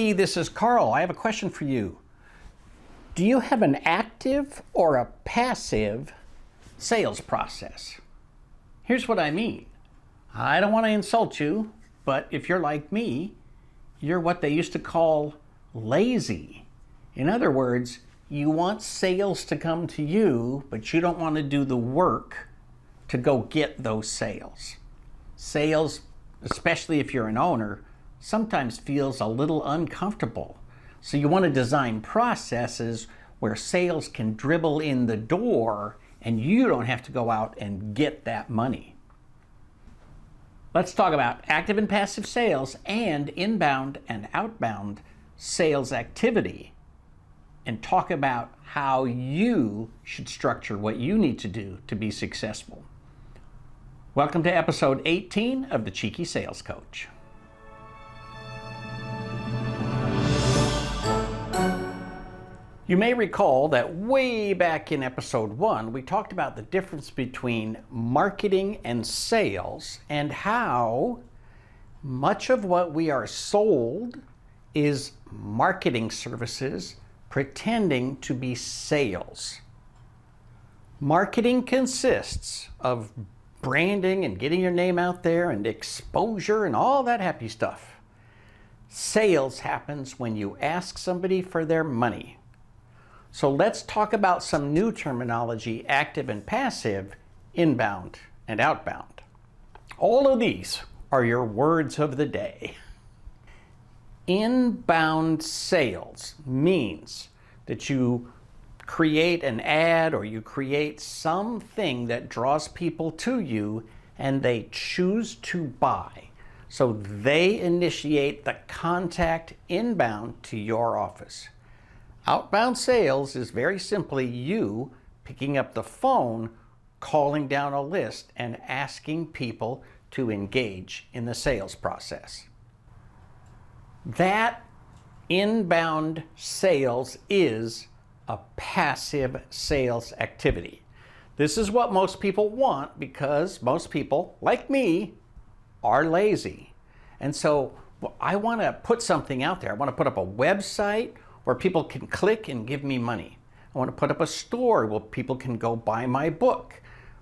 Hey, this is Karl. I have a question for you. Do you have an active or a passive sales process? Here's what I mean. I don't want to insult you, but if you're like me, you're what they used to call lazy. In other words, you want sales to come to you, but you don't want to do the work to go get those sales. Sales, especially if you're an owner, sometimes feels a little uncomfortable. So you want to design processes where sales can dribble in the door and you don't have to go out and get that money. Let's talk about active and passive sales and inbound and outbound sales activity, and talk about how you should structure what you need to do to be successful. Welcome to episode 18 of the Cheeky Sales Coach. You may recall that way back in episode 1, we talked about the difference between marketing and sales and how much of what we are sold is marketing services pretending to be sales. Marketing consists of branding and getting your name out there and exposure and all that happy stuff. Sales happens when you ask somebody for their money. So let's talk about some new terminology, active and passive, inbound and outbound. All of these are your words of the day. Inbound sales means that you create an ad or you create something that draws people to you and they choose to buy. So they initiate the contact inbound to your office. Outbound sales is very simply you picking up the phone, calling down a list, and asking people to engage in the sales process. That inbound sales is a passive sales activity. This is what most people want because most people, like me, are lazy. And so I want to put something out there. I want to put up a website where people can click and give me money. I want to put up a store where people can go buy my book,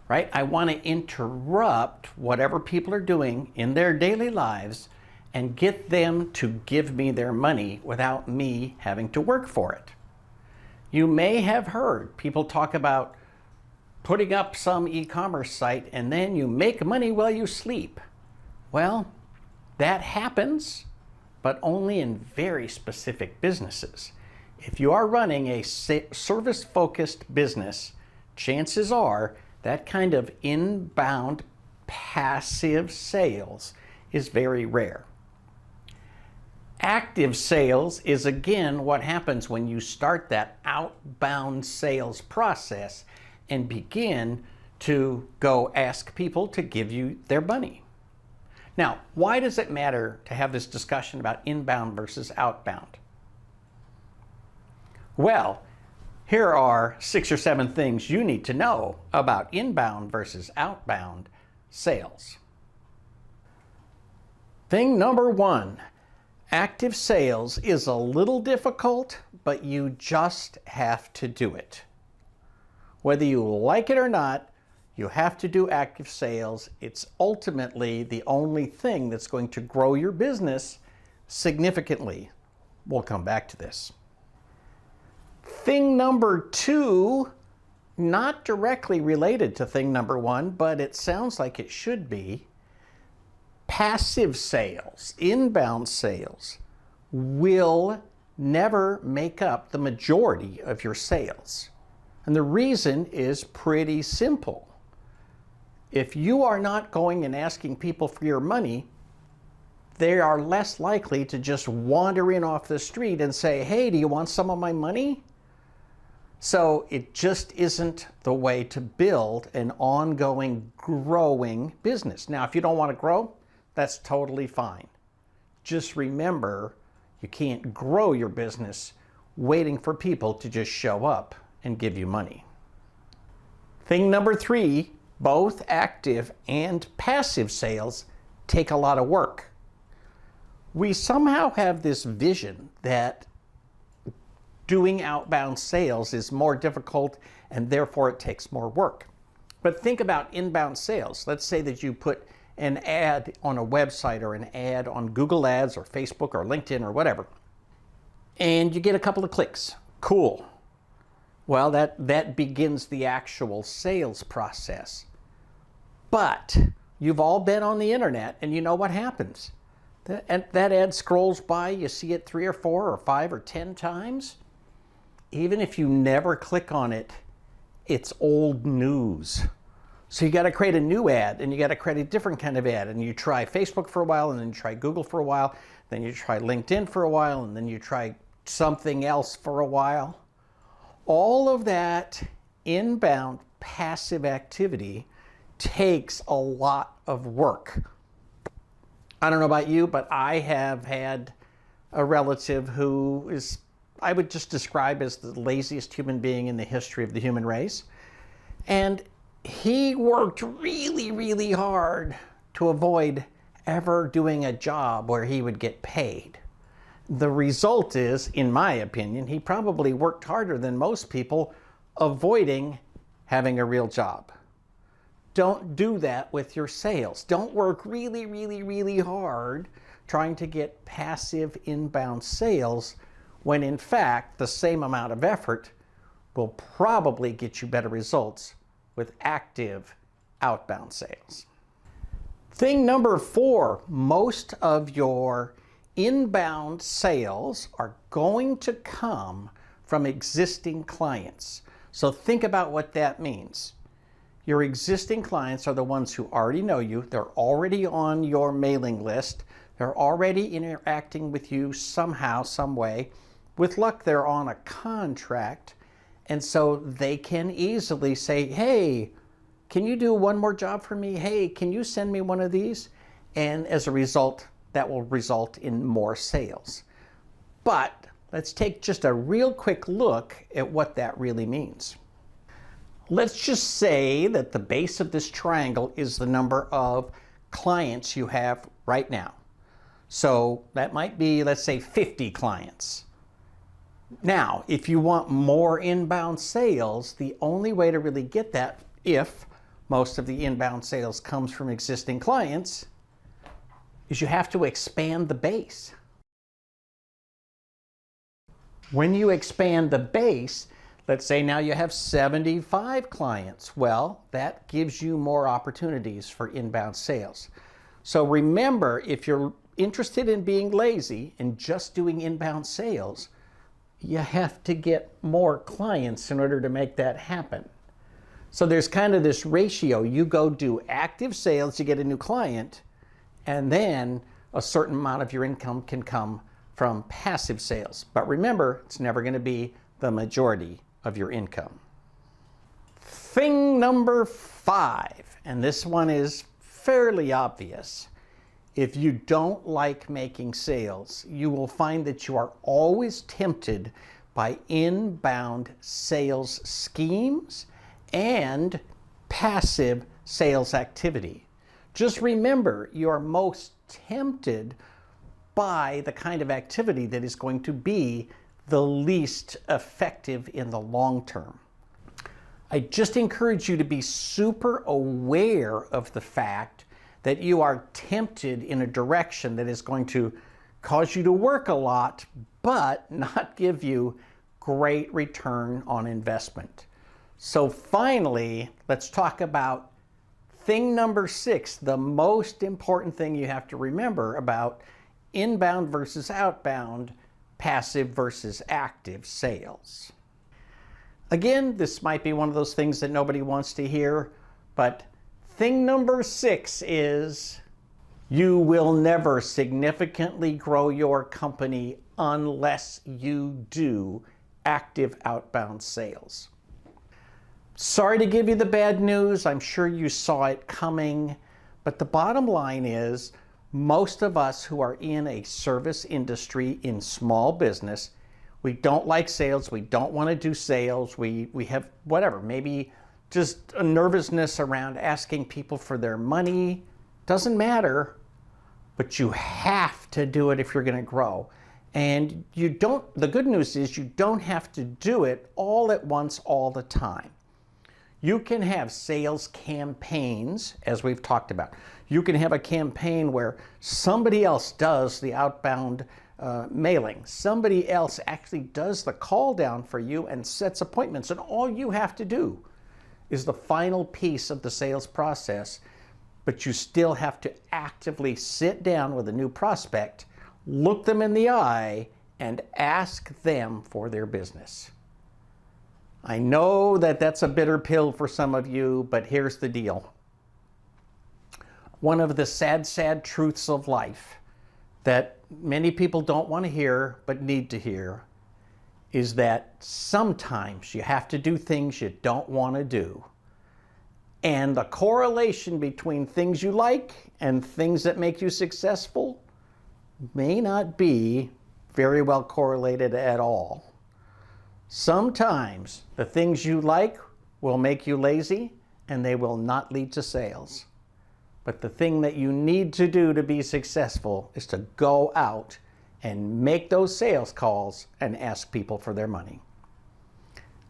right? I want to interrupt whatever people are doing in their daily lives and get them to give me their money without me having to work for it. You may have heard people talk about putting up some e-commerce site and then you make money while you sleep. Well, that happens, but only in very specific businesses. If you are running a service-focused business, chances are that kind of inbound passive sales is very rare. Active sales is again what happens when you start that outbound sales process and begin to go ask people to give you their money. Now, why does it matter to have this discussion about inbound versus outbound? Well, here are 6 or 7 things you need to know about inbound versus outbound sales. Thing number 1, active sales is a little difficult, but you just have to do it. Whether you like it or not, you have to do active sales. It's ultimately the only thing that's going to grow your business significantly. We'll come back to this. Thing number 2, not directly related to thing number 1, but it sounds like it should be. Passive sales, inbound sales, will never make up the majority of your sales. And the reason is pretty simple. If you are not going and asking people for your money, they are less likely to just wander in off the street and say, hey, do you want some of my money? So it just isn't the way to build an ongoing, growing business. Now, if you don't want to grow, that's totally fine. Just remember, you can't grow your business waiting for people to just show up and give you money. Thing number 3, both active and passive sales take a lot of work. We somehow have this vision that doing outbound sales is more difficult and therefore it takes more work. But think about inbound sales. Let's say that you put an ad on a website or an ad on Google Ads or Facebook or LinkedIn or whatever, and you get a couple of clicks. Cool. Well, that begins the actual sales process. But you've all been on the internet and you know what happens. That ad scrolls by, you see it 3 or 4 or 5 or 10 times. Even if you never click on it, it's old news. So you got to create a new ad, and you got to create a different kind of ad, and you try Facebook for a while, and then you try Google for a while, then you try LinkedIn for a while, and then you try something else for a while. All of that inbound passive activity takes a lot of work. I don't know about you, but I have had a relative who is, I would just describe as the laziest human being in the history of the human race. And he worked really, really hard to avoid ever doing a job where he would get paid. The result is, in my opinion, he probably worked harder than most people avoiding having a real job. Don't do that with your sales. Don't work really, really, really hard trying to get passive inbound sales when in fact the same amount of effort will probably get you better results with active outbound sales. Thing number 4, most of your inbound sales are going to come from existing clients. So think about what that means. Your existing clients are the ones who already know you. They're already on your mailing list. They're already interacting with you somehow, some way. With luck, they're on a contract. And so they can easily say, hey, can you do one more job for me? Hey, can you send me one of these? And as a result, that will result in more sales. But let's take just a real quick look at what that really means. Let's just say that the base of this triangle is the number of clients you have right now. So that might be, let's say, 50 clients. Now, if you want more inbound sales, the only way to really get that, if most of the inbound sales comes from existing clients, is you have to expand the base. When you expand the base, let's say now you have 75 clients. Well, that gives you more opportunities for inbound sales. So remember, if you're interested in being lazy and just doing inbound sales, you have to get more clients in order to make that happen. So there's kind of this ratio. You go do active sales, you get a new client, and then a certain amount of your income can come from passive sales. But remember, it's never going to be the majority of your income. Thing number 5, and this one is fairly obvious. If you don't like making sales, you will find that you are always tempted by inbound sales schemes and passive sales activity. Just remember, you are most tempted by the kind of activity that is going to be the least effective in the long term. I just encourage you to be super aware of the fact that you are tempted in a direction that is going to cause you to work a lot, but not give you great return on investment. So finally, let's talk about thing number 6, the most important thing you have to remember about inbound versus outbound, passive versus active sales. Again, this might be one of those things that nobody wants to hear, but thing number 6 is you will never significantly grow your company unless you do active outbound sales. Sorry to give you the bad news. I'm sure you saw it coming, but the bottom line is most of us who are in a service industry in small business, we don't like sales. We don't want to do sales. We have whatever, maybe just a nervousness around asking people for their money. Doesn't matter, but you have to do it if you're going to grow. And the good news is you don't have to do it all at once all the time. You can have sales campaigns, as we've talked about. You can have a campaign where somebody else does the outbound mailing. Somebody else actually does the call down for you and sets appointments. And all you have to do is the final piece of the sales process, but you still have to actively sit down with a new prospect, look them in the eye, and ask them for their business. I know that that's a bitter pill for some of you, but here's the deal. One of the sad, sad truths of life that many people don't want to hear but need to hear is that sometimes you have to do things you don't want to do. And the correlation between things you like and things that make you successful may not be very well correlated at all. Sometimes the things you like will make you lazy and they will not lead to sales. But the thing that you need to do to be successful is to go out and make those sales calls and ask people for their money.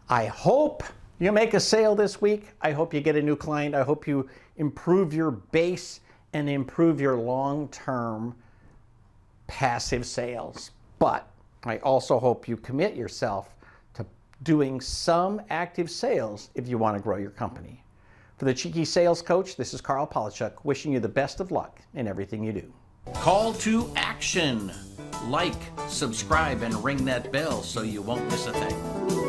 I hope you make a sale this week. I hope you get a new client. I hope you improve your base and improve your long-term passive sales. But I also hope you commit yourself to doing some active sales if you want to grow your company. For the Cheeky Sales Coach, this is Karl Palachuk, wishing you the best of luck in everything you do. Call to action. Like, subscribe, and ring that bell so you won't miss a thing.